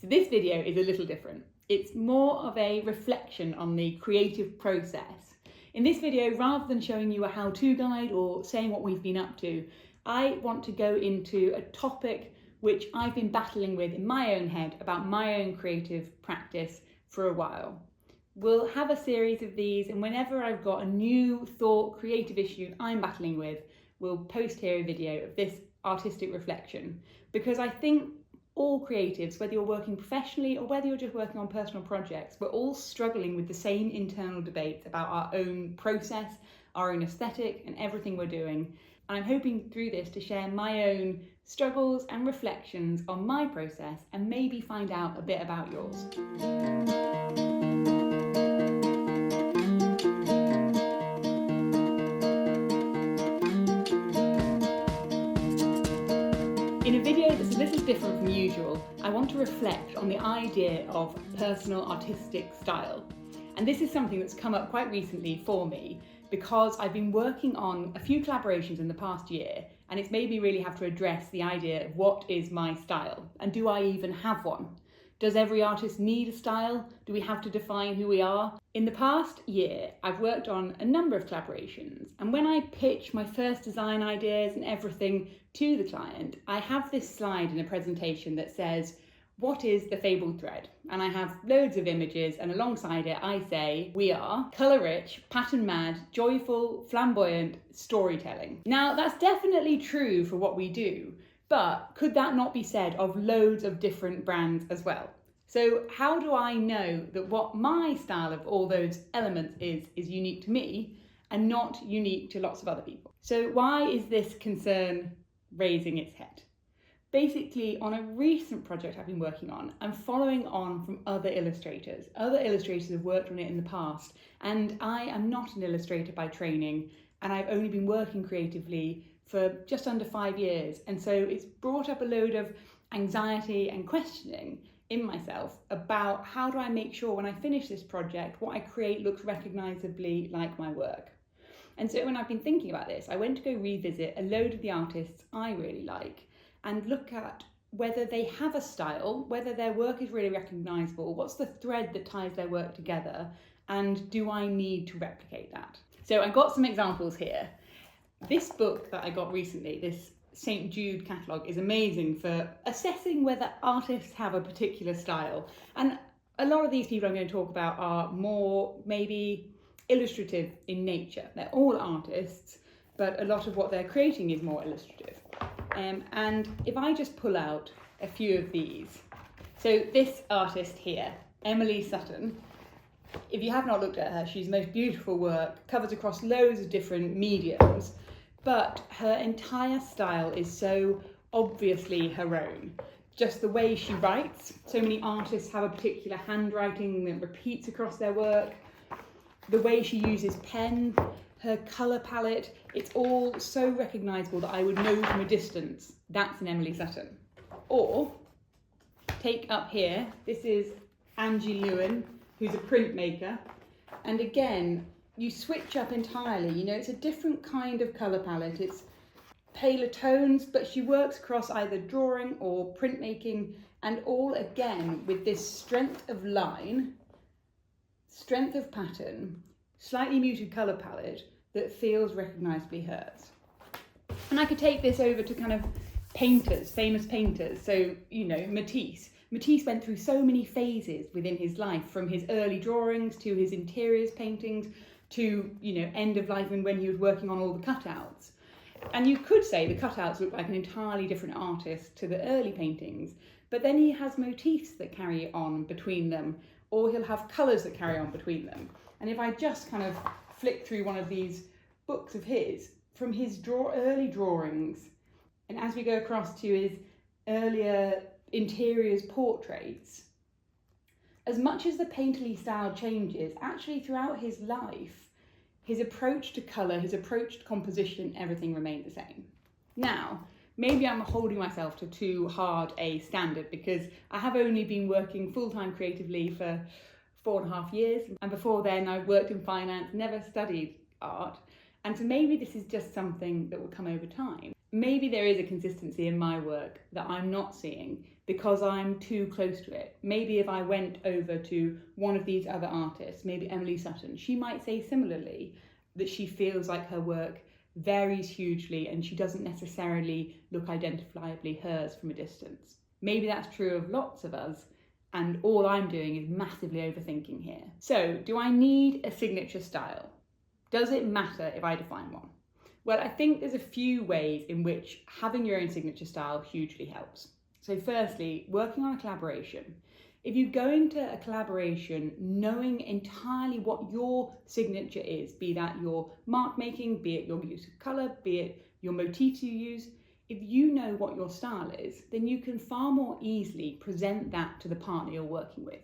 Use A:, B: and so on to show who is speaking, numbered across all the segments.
A: So this video is a little different. It's more of a reflection on the creative process. In this video, rather than showing you a how-to guide or saying what we've been up to, I want to go into a topic which I've been battling with in my own head about my own creative practice for a while. We'll have a series of these, and whenever I've got a new thought, creative issue I'm battling with, we'll post here a video of this artistic reflection, because I think all creatives, whether you're working professionally or whether you're just working on personal projects, we're all struggling with the same internal debates about our own process, our own aesthetic, and everything we're doing. And I'm hoping through this to share my own struggles and reflections on my process and maybe find out a bit about yours. In a video that's a little different from usual, I want to reflect on the idea of personal artistic style. And this is something that's come up quite recently for me because I've been working on a few collaborations in the past year, and it's made me really have to address the idea of what is my style, and do I even have one? Does every artist need a style? Do we have to define who we are? In the past year, I've worked on a number of collaborations, and when I pitch my first design ideas and everything to the client, I have this slide in a presentation that says, what is the Fabled Thread? And I have loads of images, and alongside it I say, we are colour-rich, pattern-mad, joyful, flamboyant storytelling. Now that's definitely true for what we do, but could that not be said of loads of different brands as well? So how do I know that what my style of all those elements is unique to me and not unique to lots of other people? So why is this concern raising its head? Basically, on a recent project I've been working on, I'm following on from other illustrators. Other illustrators have worked on it in the past, and I am not an illustrator by training, and I've only been working creatively for just under 5 years. And so it's brought up a load of anxiety and questioning in myself about how do I make sure when I finish this project, what I create looks recognisably like my work. And so when I've been thinking about this, I went to go revisit a load of the artists I really like and look at whether they have a style, whether their work is really recognisable, what's the thread that ties their work together, and do I need to replicate that? So I got some examples here. This book that I got recently, this St. Jude catalogue, is amazing for assessing whether artists have a particular style. And a lot of these people I'm going to talk about are more maybe illustrative in nature. They're all artists, but a lot of what they're creating is more illustrative. And if I just pull out a few of these, so this artist here, Emily Sutton, if you have not looked at her, she's the most beautiful work, covers across loads of different mediums, but her entire style is so obviously her own. Just the way she writes, so many artists have a particular handwriting that repeats across their work, the way she uses pen, her colour palette, it's all so recognisable that I would know from a distance, that's an Emily Sutton. Or, take up here, this is Angie Lewin, who's a printmaker, and again, you switch up entirely, you know, it's a different kind of colour palette, it's paler tones, but she works across either drawing or printmaking, and all again with this strength of line, strength of pattern, slightly muted colour palette that feels recognisably hers. And I could take this over to kind of painters, famous painters. So, you know, Matisse. Matisse went through so many phases within his life, from his early drawings to his interiors paintings to, you know, end of life and when he was working on all the cutouts. And you could say the cutouts look like an entirely different artist to the early paintings, but then he has motifs that carry on between them, or he'll have colours that carry on between them. And if I just kind of flick through one of these books of his, from his early drawings, and as we go across to his earlier interiors portraits, as much as the painterly style changes, actually throughout his life, his approach to colour, his approach to composition, everything remained the same. Now, maybe I'm holding myself to too hard a standard because I have only been working full-time creatively for 4.5 years, and before then I worked in finance, never studied art, and so maybe this is just something that will come over time. maybe there is a consistency in my work that I'm not seeing because I'm too close to it. Maybe if I went over to one of these other artists, maybe Emily Sutton, she might say similarly that she feels like her work varies hugely and she doesn't necessarily look identifiably hers from a distance. Maybe that's true of lots of us, and all I'm doing is massively overthinking here. So, do I need a signature style? Does it matter if I define one? Well, I think there's a few ways in which having your own signature style hugely helps. So firstly, working on a collaboration. If you go into a collaboration knowing entirely what your signature is, be that your mark making, be it your use of colour, be it your motifs you use, if you know what your style is, then you can far more easily present that to the partner you're working with.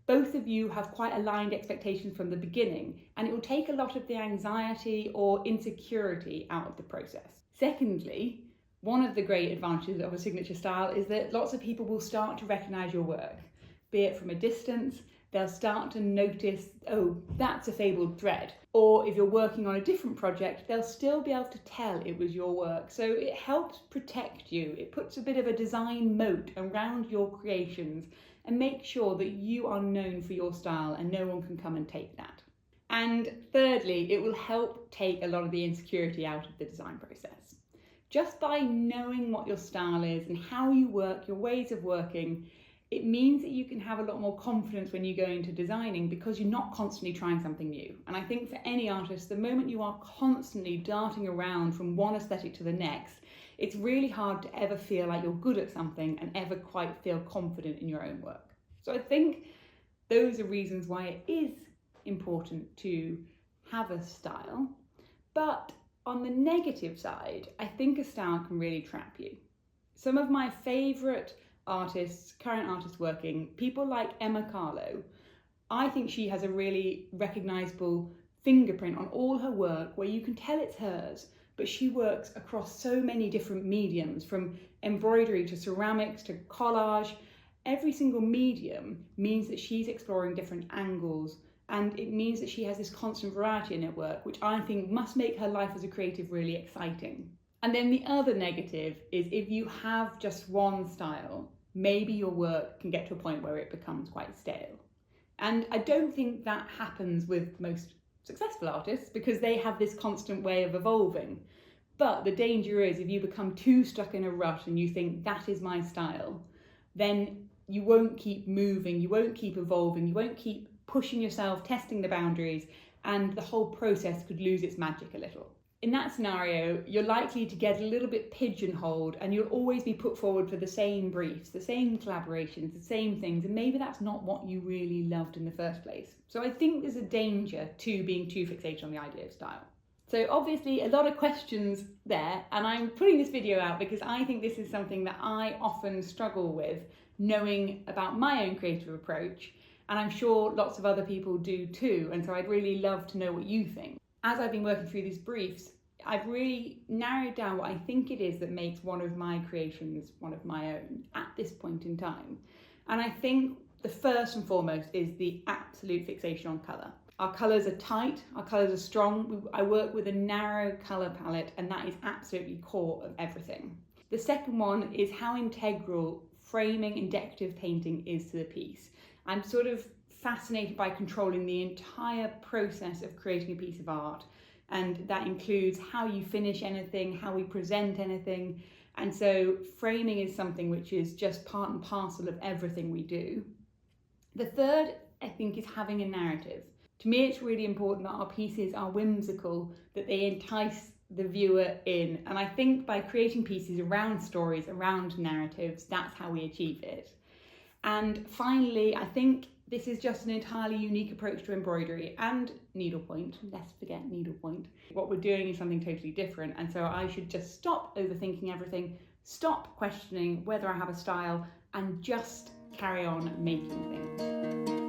A: Both of you have quite aligned expectations from the beginning, and it will take a lot of the anxiety or insecurity out of the process. Secondly, one of the great advantages of a signature style is that lots of people will start to recognise your work, be it from a distance. They'll start to notice, oh, that's a fabled thread. Or if you're working on a different project, they'll still be able to tell it was your work. So it helps protect you. It puts a bit of a design moat around your creations and make sure that you are known for your style and no one can come and take that. And thirdly, it will help take a lot of the insecurity out of the design process. Just by knowing what your style is and how you work, your ways of working, it means that you can have a lot more confidence when you go into designing because you're not constantly trying something new. And I think for any artist, the moment you are constantly darting around from one aesthetic to the next, it's really hard to ever feel like you're good at something and ever quite feel confident in your own work. So I think those are reasons why it is important to have a style. But on the negative side, I think a style can really trap you. Some of my favourite artists, current artists working, people like Emma Carlo, I think she has a really recognisable fingerprint on all her work where you can tell it's hers, but she works across so many different mediums, from embroidery to ceramics to collage. Every single medium means that she's exploring different angles, and it means that she has this constant variety in her work, which I think must make her life as a creative really exciting. And then the other negative is if you have just one style, maybe your work can get to a point where it becomes quite stale. And I don't think that happens with most successful artists because they have this constant way of evolving. But the danger is if you become too stuck in a rut and you think that is my style, then you won't keep moving, you won't keep evolving, you won't keep pushing yourself, testing the boundaries, and the whole process could lose its magic a little. In that scenario, you're likely to get a little bit pigeonholed and you'll always be put forward for the same briefs, the same collaborations, the same things, and maybe that's not what you really loved in the first place. So I think there's a danger to being too fixated on the idea of style. So obviously a lot of questions there, and I'm putting this video out because I think this is something that I often struggle with, knowing about my own creative approach, and I'm sure lots of other people do too, and so I'd really love to know what you think. As I've been working through these briefs, I've really narrowed down what I think it is that makes one of my creations one of my own at this point in time. And I think the first and foremost is the absolute fixation on colour. Our colours are tight, our colours are strong. I work with a narrow colour palette, and that is absolutely core of everything. The second one is how integral framing and decorative painting is to the piece. I'm sort of fascinated by controlling the entire process of creating a piece of art, and that includes how you finish anything, how we present anything, and so framing is something which is just part and parcel of everything we do. The third, I think, is having a narrative. To me, it's really important that our pieces are whimsical, that they entice the viewer in, and I think by creating pieces around stories, around narratives, that's how we achieve it. And finally, I think this is just an entirely unique approach to embroidery and needlepoint. Let's forget needlepoint. What we're doing is something totally different, and so I should just stop overthinking everything, stop questioning whether I have a style, and just carry on making things.